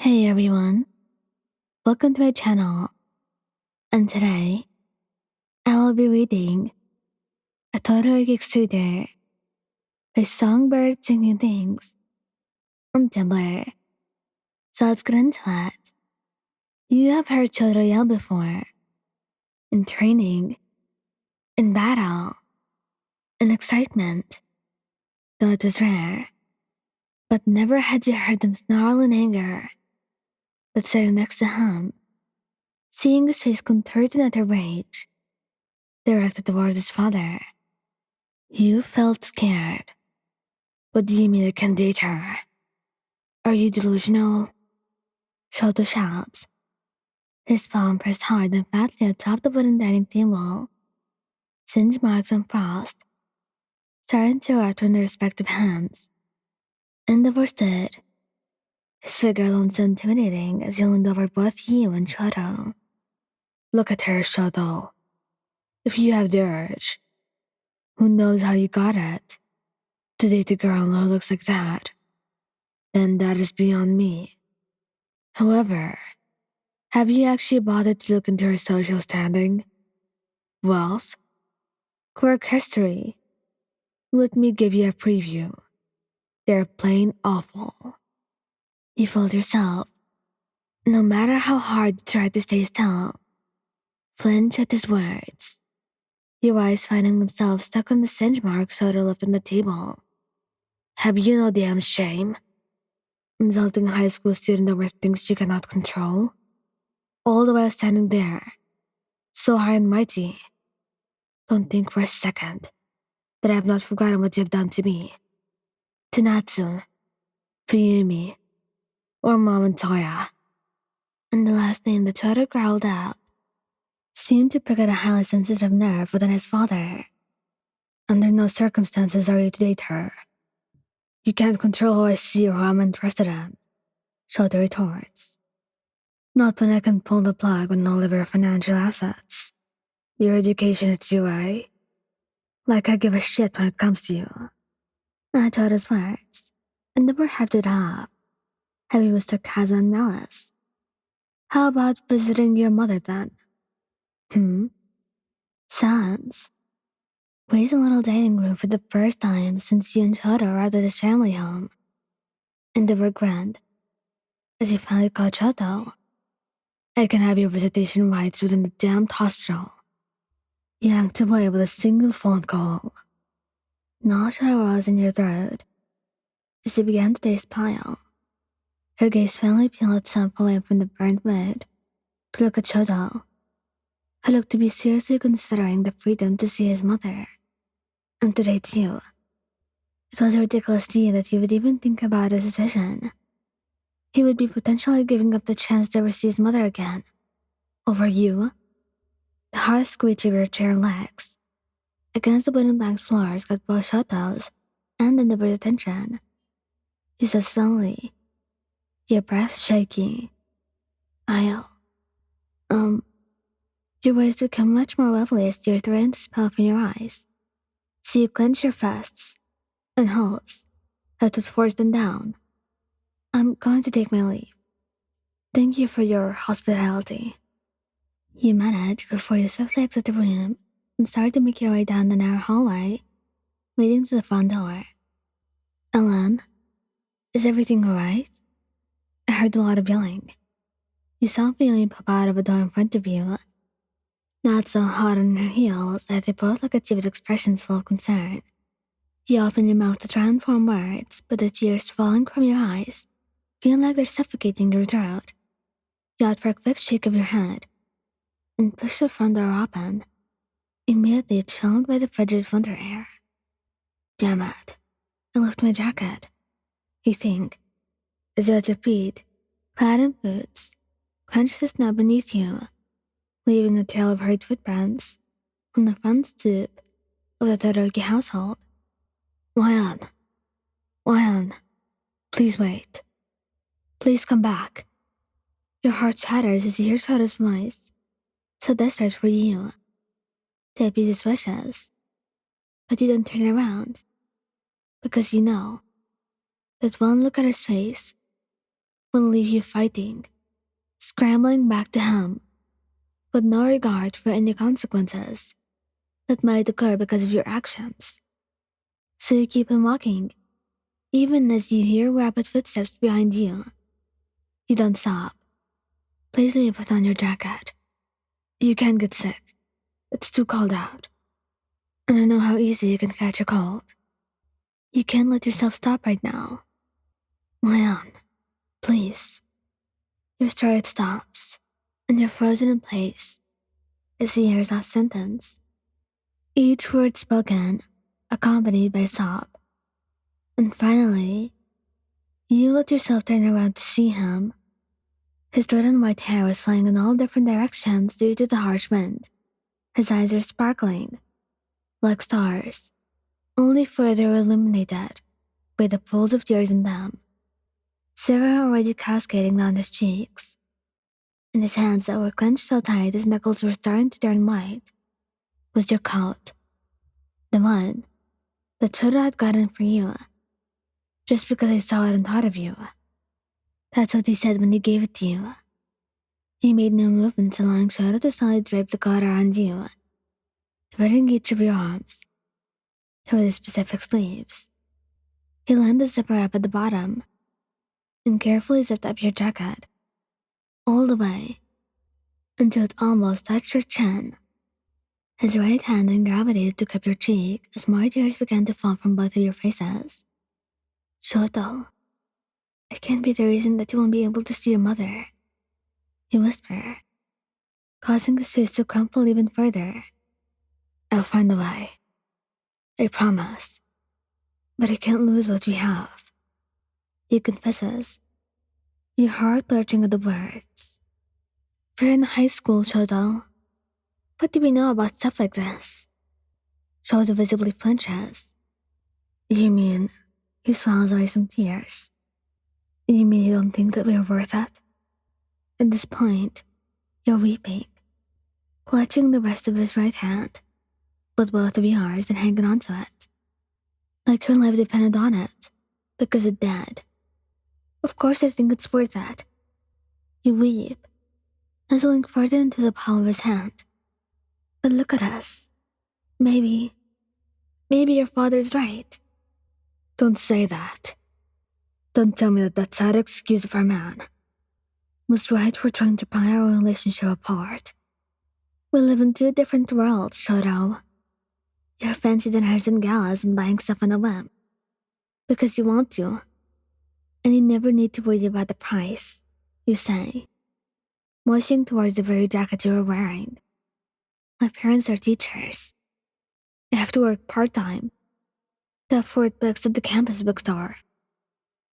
Hey everyone, welcome to my channel, and today I will be reading a Todoroki extruder by Songbird Singing Things on Tumblr. So let's get into it. You have heard Chotoro yell before, in training, in battle, in excitement, though it was rare. But never had you heard him snarl in anger. But sitting next to him, seeing his face contorted in utter rage, directed towards his father, you felt scared. What do you mean I can date her? Are you delusional? Shoto shouts, his palm pressed hard and flatly atop the wooden dining table, singe marks and frost starting to erupt from their respective hands. Endeavor stood, his figure alone so intimidating as he leaned over both you and Shoto. Look at her, Shoto. If you have the urge, who knows how you got it, to date a girl who looks like that, then that is beyond me. However, have you actually bothered to look into her social standing? Wealth? Quirk history? Let me give you a preview. They're plain awful. You fooled yourself. No matter how hard you try to stay still, flinch at his words, your eyes finding themselves stuck on the singe mark Soda left on the table. Have you no damn shame? Insulting a high school student over things you cannot control? All the while standing there, so high and mighty. Don't think for a second that I have not forgotten what you have done to me. To Natsu, Fuyumi, or Mom and Toya. And the last name the Chota growled out seemed to prick at a highly sensitive nerve within his father. Under no circumstances are you to date her. You can't control who I see or who I'm interested in, Chota retorts. Not when I can pull the plug on all of your financial assets. Your education at UA. Like I give a shit when it comes to you. I Chota's words, and never hefted it off, heavy with sarcasm and malice. How about visiting your mother then? Sans. Weighs a little dining room for the first time since you and Shoto arrived at his family home. Endeavor grinned as he finally called Shoto. I can have your visitation rights within the damned hospital. You yanked away with a single phone call. Nausea rose in your throat as he began to taste pile. Her gaze finally peeled itself away from the burnt wood to look at Shoto, who looked to be seriously considering the freedom to see his mother. And to date you. It was a ridiculous deed that he would even think about his decision. He would be potentially giving up the chance to ever see his mother again. Over you? The harsh screech of your chair legs against the wooden plank floors got both Shoto's and Endeavor's attention. He said slowly, your breath shaking. I'll... Your voice became much more lovely as tears threatened to spill from your eyes. So you clenched your fists and hopes that would force them down. I'm going to take my leave. Thank you for your hospitality. You managed before you swiftly exit the room and started to make your way down the narrow hallway leading to the front door. Ellen, is everything alright? I heard a lot of yelling. You saw Fiona pop out of a door in front of you, not so hot on her heels as they both looked at you with expressions full of concern. You opened your mouth to try and form words, but the tears falling from your eyes, feeling like they're suffocating your throat. You out for a quick shake of your head and pushed the front door open, immediately chilled by the frigid winter air. Damn it, I left my jacket, you think, as you let your feet, clad in boots, crunch the snow beneath you, leaving a trail of hurried footprints on the front stoop of the Todoroki household. Why, please wait. Please come back. Your heart shatters as you hear Shoto's voice, so desperate for you, to appease his wishes. But you don't turn around, because you know that one look at his face will leave you fighting, scrambling back to him, with no regard for any consequences that might occur because of your actions. So you keep on walking, even as you hear rapid footsteps behind you. You don't stop. Please let me put on your jacket. You can't get sick. It's too cold out. And I know how easy you can catch a cold. You can't let yourself stop right now. Lie on, please. Your stride stops, and you're frozen in place as he hears that sentence. Each word spoken, accompanied by a sob. And finally, you let yourself turn around to see him. His red and white hair was flying in all different directions due to the harsh wind. His eyes are sparkling, like stars, only further illuminated by the pools of tears in them. Several already cascading down his cheeks, and his hands that were clenched so tight his knuckles were starting to turn white, was your coat. The one that Shoto had gotten for you, just because I saw it and thought of you. That's what he said when he gave it to you. He made no movement, allowing Shoto to slowly drape the coat around you, threading each of your arms through the specific sleeves. He lined the zipper up at the bottom and carefully zipped up your jacket, all the way, until it almost touched your chin. His right hand in gravity took up your cheek as more tears began to fall from both of your faces. Shoto, it can't be the reason that you won't be able to see your mother, you whisper, causing his face to crumple even further. I'll find a way. I promise. But I can't lose what we have. He confesses, your heart lurching at the words. We're in high school, Shoto. What do we know about stuff like this? Shoto visibly flinches. You mean he swallows away some tears? You mean you don't think that we're worth it? At this point, you're weeping, clutching the rest of his right hand, with both of yours and hanging onto it. Like your life depended on it, because it did. Of course I think it's worth it. You weep, nuzzling further into the palm of his hand. But look at us. Maybe your father's right. Don't say that. Don't tell me that that sad excuse of our man was right for trying to pry our relationship apart. We live in two different worlds, Shoto. You're fancy dinners and galas and buying stuff on a whim. Because you want to. And you never need to worry about the price, you say, motioning towards the very jacket you were wearing. My parents are teachers. I have to work part-time to afford books at the campus bookstore.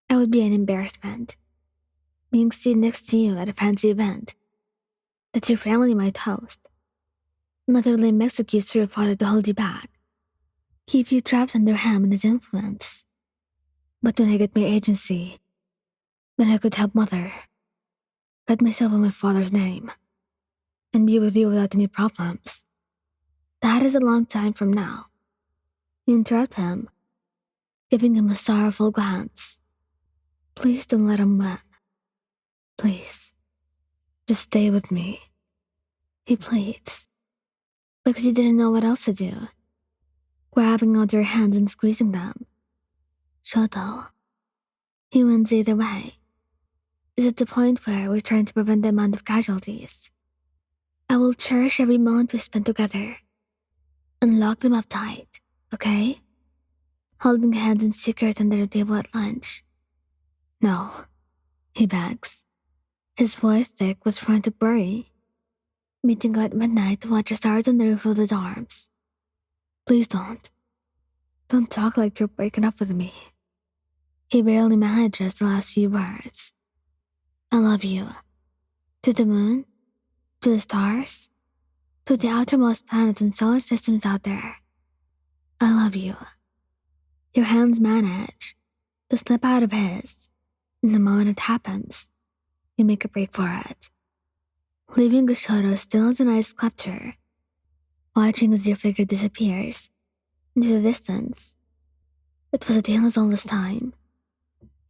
I would be an embarrassment, being seen next to you at a fancy event that your family might host. Not a lame excuse for your father to hold you back, keep you trapped under him and his influence. But when I get my agency, then I could help mother, write myself in my father's name, and be with you without any problems. That is a long time from now. You interrupt him, giving him a sorrowful glance. Please don't let him win. Please, just stay with me. He pleads, because he didn't know what else to do, grabbing onto your hands and squeezing them. Shoto, he wins either way. Is at the point where we're trying to prevent the amount of casualties. I will cherish every moment we spend together and lock them up tight, okay? Holding hands in secret under the table at lunch. No, he begs. His voice thick with frantic worry. Meeting her at midnight to watch the stars on the roof of the dorms. Please don't. Don't talk like you're breaking up with me. He barely manages the last few words. I love you. To the moon, to the stars, to the outermost planets and solar systems out there. I love you. Your hands manage to slip out of his, and the moment it happens, you make a break for it, leaving Shoto still as an ice sculpture, watching as your figure disappears into the distance. It was a tale as old as time.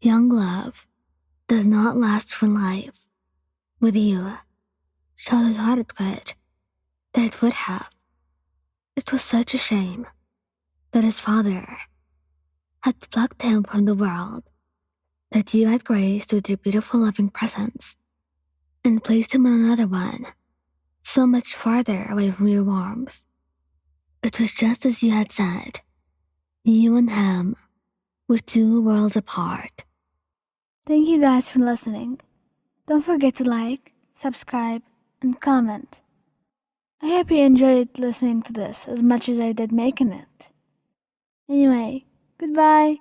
Young love, does not last for life. With you, Shoto thought it could, that it would have. It was such a shame that his father had plucked him from the world that you had graced with your beautiful loving presence and placed him on another one, so much farther away from your warmth. It was just as you had said. You and him were 2 worlds apart. Thank you guys for listening. Don't forget to like, subscribe, and comment. I hope you enjoyed listening to this as much as I did making it. Anyway, goodbye.